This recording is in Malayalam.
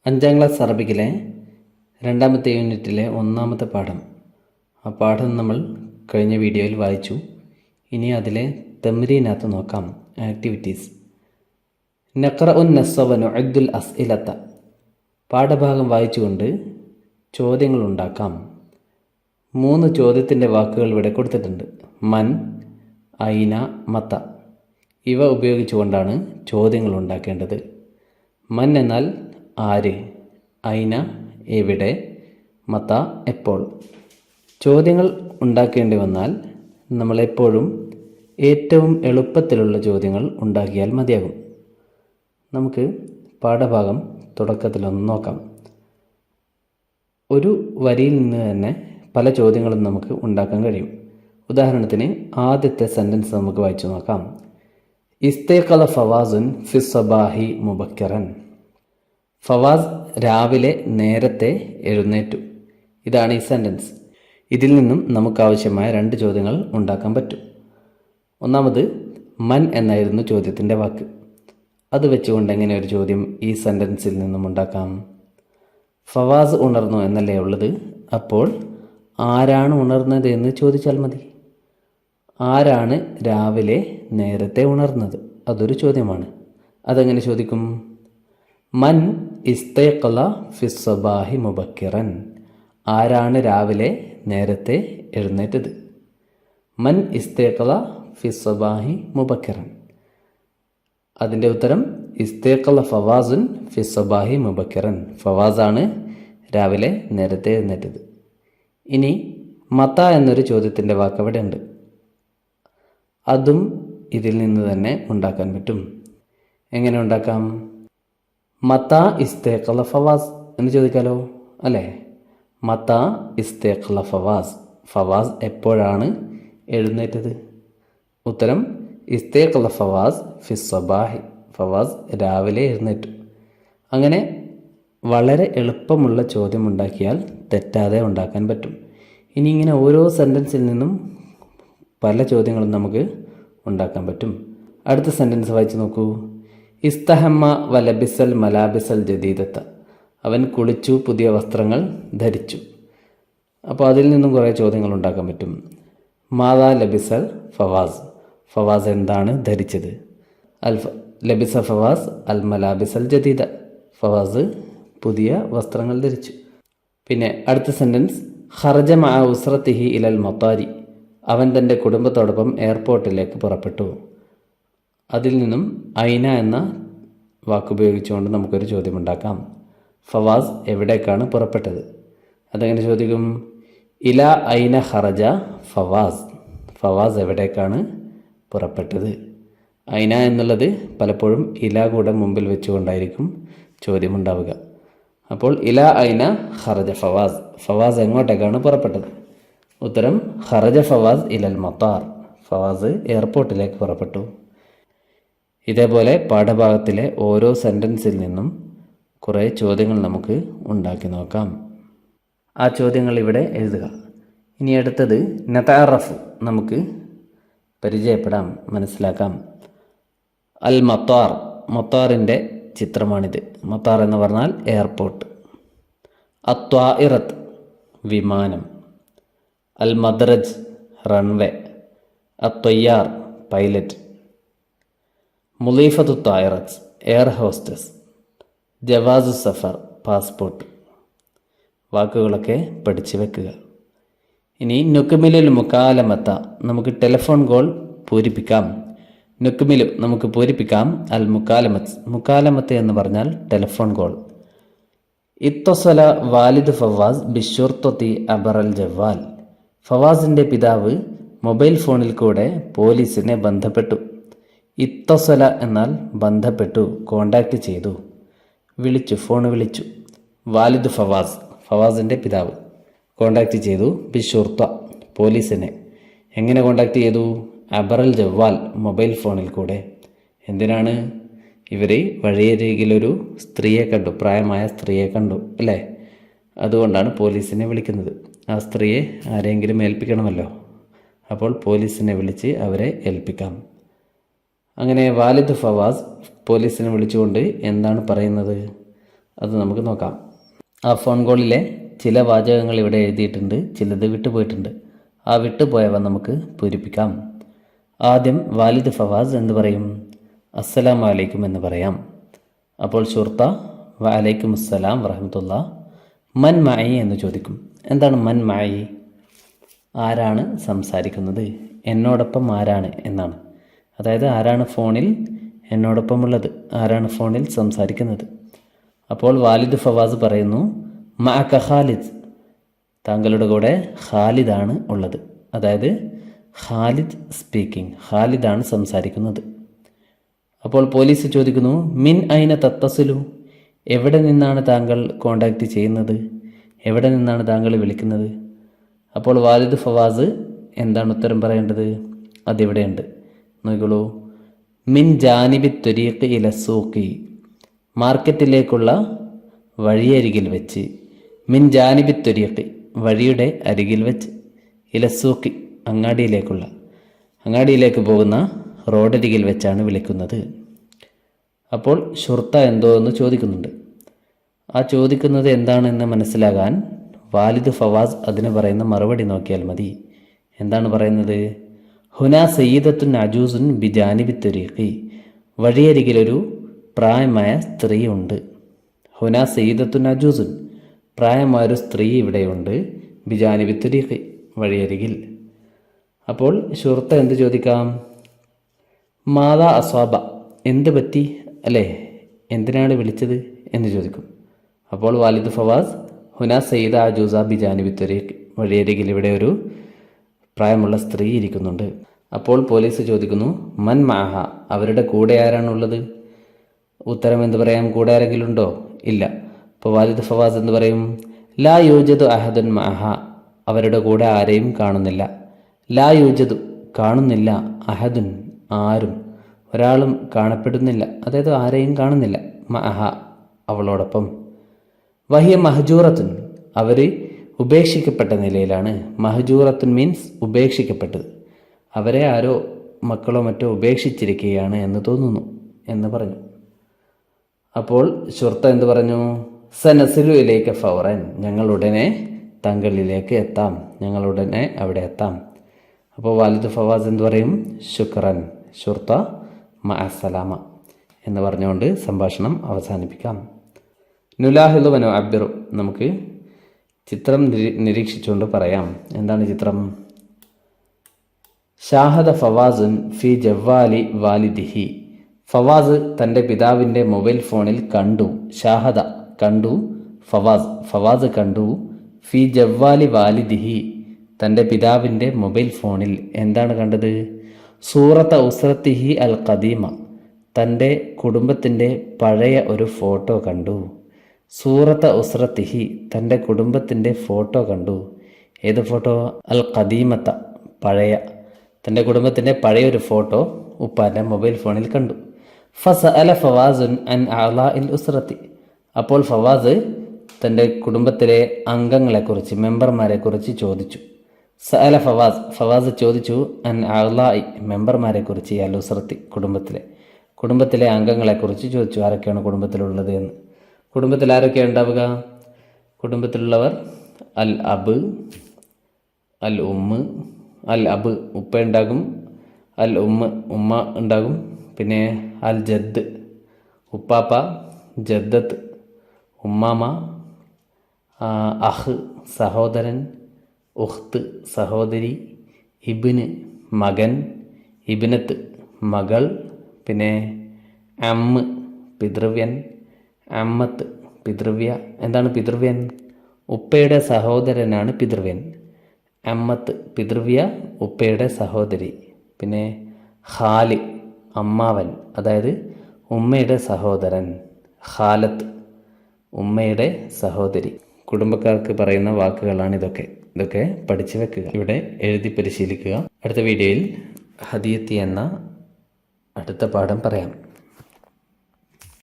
5ാം ക്ലാസ് അറബിക്കിലെ 2ാമത്തെ യൂണിറ്റിലെ 1ാമത്തെ പാഠം. ആ പാഠം നമ്മൾ കഴിഞ്ഞ വീഡിയോയിൽ വായിച്ചു. ഇനി അതിലെ തംരീനത്ത് നോക്കാം. ആക്ടിവിറ്റീസ്. നഖ്റഉൻ നസ്വ വനുഅദ്ദുൽ അസ്ഇലത. പാഠഭാഗം വായിച്ചുകൊണ്ട് ചോദ്യങ്ങൾ ഉണ്ടാക്കാം. 3 ചോദ്യത്തിൻ്റെ വാക്കുകൾ ഇവിടെ കൊടുത്തിട്ടുണ്ട്. മൻ, ഐന, മത. ഇവ ഉപയോഗിച്ചുകൊണ്ടാണ് ചോദ്യങ്ങൾ ഉണ്ടാക്കേണ്ടത്. മൻ എന്നാൽ ആര്, ഐന എവിടെ, മത എപ്പോൾ. ചോദ്യങ്ങൾ ഉണ്ടാക്കേണ്ടി വന്നാൽ നമ്മളെപ്പോഴും ഏറ്റവും എളുപ്പത്തിലുള്ള ചോദ്യങ്ങൾ ഉണ്ടാക്കിയാൽ മതിയാകും. നമുക്ക് പാഠഭാഗം തുടക്കത്തിലൊന്ന് നോക്കാം. ഒരു വരിയിൽ നിന്ന് തന്നെ പല ചോദ്യങ്ങളും നമുക്ക് ഉണ്ടാക്കാൻ കഴിയും. ഉദാഹരണത്തിന് ആദ്യത്തെ സെൻറ്റൻസ് നമുക്ക് വായിച്ചു നോക്കാം. ഇസ്തേഖല ഫവാസുൻ ഫി സബാഹി മുബക്കറൻ. ഫവാസ് രാവിലെ നേരത്തെ എഴുന്നേറ്റു. ഇതാണ് ഈ സെൻറ്റൻസ്. ഇതിൽ നിന്നും നമുക്കാവശ്യമായ 2 ചോദ്യങ്ങൾ ഉണ്ടാക്കാൻ പറ്റും. ഒന്നാമത് മൻ എന്നായിരുന്നു ചോദ്യത്തിൻ്റെ വാക്ക്. അത് വെച്ചുകൊണ്ട് എങ്ങനെ ഒരു ചോദ്യം ഈ സെൻറ്റൻസിൽ നിന്നും ഉണ്ടാക്കാം? ഫവാസ് ഉണർന്നു എന്നല്ലേ ഉള്ളത്. അപ്പോൾ ആരാണ് ഉണർന്നത് എന്ന് ചോദിച്ചാൽ മതി. ആരാണ് രാവിലെ നേരത്തെ ഉണർന്നത്? അതൊരു ചോദ്യമാണ്. അതെങ്ങനെ ചോദിക്കും? മൻ ഇസ്തൈഖല ഫി സബാഹി മുബക്കിറൻ. ആരാണ് രാവിലെ നേരത്തെ എഴുന്നേറ്റത്? മൻ ഇസ്തൈഖല ഫി സബാഹി മുബക്കിറൻ. അതിൻ്റെ ഉത്തരം ഇസ്തൈഖല ഫവാസുൻ ഫി സബാഹി മുബക്കിറൻ. ഫവാസാണ് രാവിലെ നേരത്തെ എഴുന്നേറ്റത്. ഇനി മത എന്നൊരു ചോദ്യത്തിൻ്റെ വാക്ക് അവിടെ ഉണ്ട്. അതും ഇതിൽ നിന്ന് തന്നെ ഉണ്ടാക്കാൻ പറ്റും. എങ്ങനെ ഉണ്ടാക്കാം? മത ഇസ്തൈഖല ഫവാസ് എന്ന് ചോദിക്കാലോ, അല്ലേ? മത ഇസ്തൈഖല ഫവാസ്. ഫവാസ് എപ്പോഴാണ് എഴുന്നേറ്റത്? ഉത്തരം ഇസ്തൈഖല ഫവാസ് ഫി സബാഹി. ഫവാസ് രാവിലെ എഴുന്നേറ്റു. അങ്ങനെ വളരെ എളുപ്പമുള്ള ചോദ്യം ഉണ്ടാക്കിയാൽ തെറ്റാതെ ഉണ്ടാക്കാൻ പറ്റും. ഇനി ഇങ്ങനെ ഓരോ സെൻറ്റൻസിൽ നിന്നും പല ചോദ്യങ്ങളും നമുക്ക് ഉണ്ടാക്കാൻ പറ്റും. അടുത്ത സെൻറ്റൻസ് വായിച്ച് നോക്കൂ. ഇസ്തഹമ്മ വലബിസൽ മലാബിസൽ ജദീദത്ത. അവൻ കുളിച്ചു, പുതിയ വസ്ത്രങ്ങൾ ധരിച്ചു. അപ്പോൾ അതിൽ നിന്നും കുറേ ചോദ്യങ്ങൾ ഉണ്ടാക്കാൻ പറ്റും. മാതാ ലബിസൽ ഫവാസ്. ഫവാസ് എന്താണ് ധരിച്ചത്? ലബിസ ഫവാസ് അൽ മലാബിസൽ ജദീദ. ഫവാസ് പുതിയ വസ്ത്രങ്ങൾ ധരിച്ചു. പിന്നെ അടുത്ത സെൻറ്റൻസ് ഖറജ മഅ ഉസ്റതിഹി ഇലൽ മത്താരി. അവൻ തൻ്റെ കുടുംബത്തോടൊപ്പം എയർപോർട്ടിലേക്ക് പുറപ്പെട്ടു. അതിൽ നിന്നും ഐന എന്ന വാക്കുപയോഗിച്ചുകൊണ്ട് നമുക്കൊരു ചോദ്യമുണ്ടാക്കാം. ഫവാസ് എവിടേക്കാണ് പുറപ്പെട്ടത്? അതെങ്ങനെ ചോദിക്കും? ഇല ഐന ഖറജ ഫവാസ്. ഫവാസ് എവിടേക്കാണ് പുറപ്പെട്ടത്? ഐന എന്നുള്ളത് പലപ്പോഴും ഇല കൂടെ മുമ്പിൽ വെച്ചുകൊണ്ടായിരിക്കും ചോദ്യമുണ്ടാവുക. അപ്പോൾ ഇല ഐന ഖറജ ഫവാസ്. ഫവാസ് എങ്ങോട്ടേക്കാണ് പുറപ്പെട്ടത്? ഉത്തരം ഖറജ ഫവാസ് ഇലൽ മത്താർ. ഫവാസ് എയർപോർട്ടിലേക്ക് പുറപ്പെട്ടു. ഇതേപോലെ പാഠഭാഗത്തിലെ ഓരോ സെൻറ്റൻസിൽ നിന്നും കുറേ ചോദ്യങ്ങൾ നമുക്ക് ഉണ്ടാക്കി നോക്കാം. ആ ചോദ്യങ്ങൾ ഇവിടെ എഴുതുക. ഇനി അടുത്തത് നതഅറഫ്. നമുക്ക് പരിചയപ്പെടാം, മനസ്സിലാക്കാം. അൽ മത്താർ. മത്താറിൻ്റെ ചിത്രമാണിത്. മത്താർ എന്ന് പറഞ്ഞാൽ എയർപോർട്ട്. അത്വാഇറത്ത് വിമാനം. അൽ മദ്രജ് റൺവേ. അത്വയ്യാർ പൈലറ്റ്. മുലീഫത്തു തായിറത്ത് എയർ ഹോസ്റ്റസ്. ജവാസു സഫർ പാസ്പോർട്ട്. വാക്കുകളൊക്കെ പഠിച്ചു വെക്കുക. ഇനി നുക്മിലുൽ മുക്കാലമത്ത. നമുക്ക് ടെലിഫോൺ കോൾ പൂരിപ്പിക്കാം. നുക്മിലു നമുക്ക് പൂരിപ്പിക്കാം. അൽ മുക്കാലമത്ത്. മുക്കാലമത്ത് എന്ന് പറഞ്ഞാൽ ടെലിഫോൺ കോൾ. ഇത്തസല വാലിദ് ഫവാസ് ബിഷുർത്തത്തി അബറൽ ജവാൽ. ഫവാസിൻ്റെ പിതാവ് മൊബൈൽ ഫോണിൽ കൂടെ പോലീസിനെ ബന്ധപ്പെട്ടു. ഇത്തസല എന്നാൽ ബന്ധപ്പെട്ടു, കോണ്ടാക്റ്റ് ചെയ്തു, വിളിച്ചു, ഫോൺ വിളിച്ചു. വാലിദ് ഫവാസ്, ഫവാസിൻ്റെ പിതാവ് കോണ്ടാക്റ്റ് ചെയ്തു. ബിഷുർത്ത പോലീസിനെ. എങ്ങനെ കോണ്ടാക്റ്റ് ചെയ്തു? അബറൽ ജവാൽ മൊബൈൽ ഫോണിൽ കൂടെ. എന്തിനാണ്? ഇവർ വഴിയരികിലൊരു സ്ത്രീയെ കണ്ടു, പ്രായമായ സ്ത്രീയെ കണ്ടു, അല്ലേ? അതുകൊണ്ടാണ് പോലീസിനെ വിളിക്കുന്നത്. ആ സ്ത്രീയെ ആരെങ്കിലും ഏൽപ്പിക്കണമല്ലോ. അപ്പോൾ പോലീസിനെ വിളിച്ച് അവരെ ഏൽപ്പിക്കാം. അങ്ങനെ വാലിദ് ഫവാസ് പോലീസിനെ വിളിച്ചുകൊണ്ട് എന്താണ് പറയുന്നത്? അത് നമുക്ക് നോക്കാം. ആ ഫോൺ കോളിലെ ചില വാചകങ്ങൾ ഇവിടെ എഴുതിയിട്ടുണ്ട്, ചിലത് വിട്ടുപോയിട്ടുണ്ട്. ആ വിട്ടുപോയവ നമുക്ക് പൂരിപ്പിക്കാം. ആദ്യം വാലിദ് ഫവാസ് എന്ന് പറയും, അസ്സലാമു അലൈക്കും എന്ന് പറയാം. അപ്പോൾ ഷുർത്ത വഅലൈക്കും അസ്സലാം വറഹ്മത്തുള്ളാ. മൻ മഅി എന്ന് ചോദിക്കും. എന്താണ് മൻ മഅി? ആരാണ് സംസാരിക്കുന്നത്, എന്നോടൊപ്പം ആരാണ് എന്നാണ്. അതായത് ആരാണ് ഫോണിൽ എന്നോടൊപ്പമുള്ളത്, ആരാണ് ഫോണിൽ സംസാരിക്കുന്നത്. അപ്പോൾ വാലിദ് ഫവാസ് പറയുന്നു, മഅക ഖാലിദ്, താങ്കളുടെ കൂടെ ഖാലിദാണ് ഉള്ളത്. അതായത് ഖാലിദ് സ്പീക്കിംഗ്, ഖാലിദാണ് സംസാരിക്കുന്നത്. അപ്പോൾ പോലീസ് ചോദിക്കുന്നു, മിൻ ഐന തത്തസിലു, എവിടെ നിന്നാണ് താങ്കൾ കോണ്ടാക്റ്റ് ചെയ്യുന്നത്, എവിടെ നിന്നാണ് താങ്കൾ വിളിക്കുന്നത്. അപ്പോൾ വാലിദ് ഫവാസ് എന്താണ് ഉത്തരം പറയേണ്ടത്? അതിവിടെയുണ്ട്, നോക്കിക്കോളൂ. മിൻ ജാനിബി ത്വരീഖ് ഇല സൂഖി, മാർക്കറ്റിലേക്കുള്ള വഴിയരികിൽ വെച്ച്. മിൻ ജാനിബി ത്വരീഖ്, വഴിയുടെ അരികിൽ വെച്ച്. ഇല സൂഖി, അങ്ങാടിയിലേക്ക് പോകുന്ന റോഡരികിൽ വെച്ചാണ് വിളിക്കുന്നത്. അപ്പോൾ ഷുർത്ത എന്തോ എന്ന് ചോദിക്കുന്നുണ്ട്. ആ ചോദിക്കുന്നത് എന്താണെന്ന് മനസ്സിലാകാൻ വാലിദ് ഫവാസ് അതിന് പറയുന്ന മറുപടി നോക്കിയാൽ മതി. എന്താണ് പറയുന്നത്? ഹുന സയ്യിദത്തുൻ അജൂസുൻ ബിജാനിബി ത്വരീഖി, വഴിയരികിലൊരു പ്രായമായ സ്ത്രീ ഉണ്ട്. ഹുന സയ്യിദത്തുൻ അജൂസുൻ, പ്രായമായൊരു സ്ത്രീ ഇവിടെയുണ്ട്. ബിജാനിബി ത്വരീഖി, വഴിയരികിൽ. അപ്പോൾ ഷുർത്ത എന്ത് ചോദിക്കാം? മാതാ അസ്വാബ, എന്ത് പറ്റി അല്ലേ, എന്തിനാണ് വിളിച്ചത് എന്ന് ചോദിക്കും. അപ്പോൾ വാലിദ് ഫവാസ് ഹുന സയ്യിദ അജൂസ ബിജാനിബി ത്വരീഖ്, വഴിയരികിൽ ഇവിടെ ഒരു പ്രായമുള്ള സ്ത്രീ ഇരിക്കുന്നുണ്ട്. അപ്പോൾ പോലീസ് ചോദിക്കുന്നു, മൻ മഅഹ, അവരുടെ കൂടെ ആരാണുള്ളത്? ഉത്തരം എന്ത് പറയാം? കൂടെ ആരെങ്കിലും ഉണ്ടോ? ഇല്ല. അപ്പോൾ വാലിദ് ഫവാസ് എന്ന് പറയും, ലാ യൂജദു അഹദുൻ മഅഹ, അവരുടെ കൂടെ ആരെയും കാണുന്നില്ല. ലാ യൂജദു, കാണുന്നില്ല. അഹദുൻ, ആരും, ഒരാളും കാണപ്പെടുന്നില്ല. അതായത് ആരെയും കാണുന്നില്ല. മഅഹ, അവളോടൊപ്പം. വഹിയ മഹജൂറത്തുൻ, അവർ ഉപേക്ഷിക്കപ്പെട്ട നിലയിലാണ്. മഹജൂറത്തുൻ മീൻസ് ഉപേക്ഷിക്കപ്പെട്ടത്. അവരെ ആരോ മക്കളോ മറ്റോ ഉപേക്ഷിച്ചിരിക്കുകയാണ് എന്ന് തോന്നുന്നു എന്ന് പറഞ്ഞു. അപ്പോൾ ഷുർത്ത എന്ത് പറഞ്ഞു? സനസിലു ഇലൈക ഫൗറൻ, ഞങ്ങൾ ഉടനെ താങ്കളിലേക്ക് എത്താം, ഞങ്ങൾ ഉടനെ അവിടെ എത്താം. അപ്പോൾ വാലിദ് ഫവാസ് എന്ത് പറയും? ശുക്രൻ ഷുർത്ത മഅസ്സലാമ എന്ന് പറഞ്ഞുകൊണ്ട് സംഭാഷണം അവസാനിപ്പിക്കാം. നുലാഹിദു വനു അബ്ബിറു, നമുക്ക് ചിത്രം നിരീക്ഷിച്ചുകൊണ്ട് പറയാം. എന്താണ് ചിത്രം? ഷാഹദ ഫവാസുൻ ഫി ജവ്വാലി വാലിദിഹി, ഫവാസ് തൻ്റെ പിതാവിൻ്റെ മൊബൈൽ ഫോണിൽ കണ്ടു. ഷാഹദ, കണ്ടു. ഫവാസ് കണ്ടു. ഫി ജവ്വാലി വാലിദിഹി, തൻ്റെ പിതാവിൻ്റെ മൊബൈൽ ഫോണിൽ എന്താണ് കണ്ടത്? സൂറത്ത ഉസ്രത്തിഹി അൽ ഖദീമ, തൻ്റെ കുടുംബത്തിൻ്റെ പഴയ ഒരു ഫോട്ടോ കണ്ടു. സൂറത്ത ഉസ്രത്തിഹി, തൻ്റെ കുടുംബത്തിൻ്റെ ഫോട്ടോ കണ്ടു. ഏത് ഫോട്ടോ? അൽ ഖദീമത്ത, പഴയ, തൻ്റെ കുടുംബത്തിൻ്റെ പഴയൊരു ഫോട്ടോ ഉപ്പാൻ്റെ മൊബൈൽ ഫോണിൽ കണ്ടു. ഫസഅല ഫവാസുൻ അൻ അഅ്ലാഇൽ ഉസ്രത്തി, അപ്പോൾ ഫവാസ് തൻ്റെ കുടുംബത്തിലെ അംഗങ്ങളെക്കുറിച്ച്, മെമ്പർമാരെക്കുറിച്ച് ചോദിച്ചു. സഅല ഫവാസ് ചോദിച്ചു അൻ അഅ്ലാഇ, മെമ്പർമാരെക്കുറിച്ച്, അൽ ഉസ്രത്തി, കുടുംബത്തിലെ അംഗങ്ങളെക്കുറിച്ച് ചോദിച്ചു. ആരൊക്കെയാണ് കുടുംബത്തിലുള്ളത് എന്ന്. കുടുംബത്തിൽ ആരൊക്കെയാണ് ഉണ്ടാവുക? കുടുംബത്തിലുള്ളവർ അൽ അബ്, അൽ ഉമ്മ്. അൽ അബ് ഉപ്പ ഉണ്ടാകും, അൽ ഉമ്മ് ഉമ്മ ഉണ്ടാകും, പിന്നെ അൽ ജദ് ഉപ്പാപ്പ, ജദ്ദത്ത് ഉമ്മാമ, അഹ് സഹോദരൻ, ഉഖ്ത് സഹോദരി, ഇബ്ന് മകൻ, ഇബ്നത്ത് മകൾ, പിന്നെ അമ്മ് പിതൃവ്യൻ, അമ്മത്ത് പിതൃവ്യ. എന്താണ് പിതൃവ്യൻ? ഉപ്പയുടെ സഹോദരനാണ് പിതൃവ്യൻ. അമ്മത്ത് പിതൃവ്യ, ഉപ്പയുടെ സഹോദരി. പിന്നെ ഖാല് അമ്മാവൻ, അതായത് ഉമ്മയുടെ സഹോദരൻ. ഖാലത്ത് ഉമ്മയുടെ സഹോദരി. കുടുംബക്കാർക്ക് പറയുന്ന വാക്കുകളാണ് ഇതൊക്കെ പഠിച്ചു വെക്കുക, ഇവിടെ എഴുതി പരിശീലിക്കുക. അടുത്ത വീഡിയോയിൽ ഹദിയത്തി എന്ന അടുത്ത പാഠം പറയാം.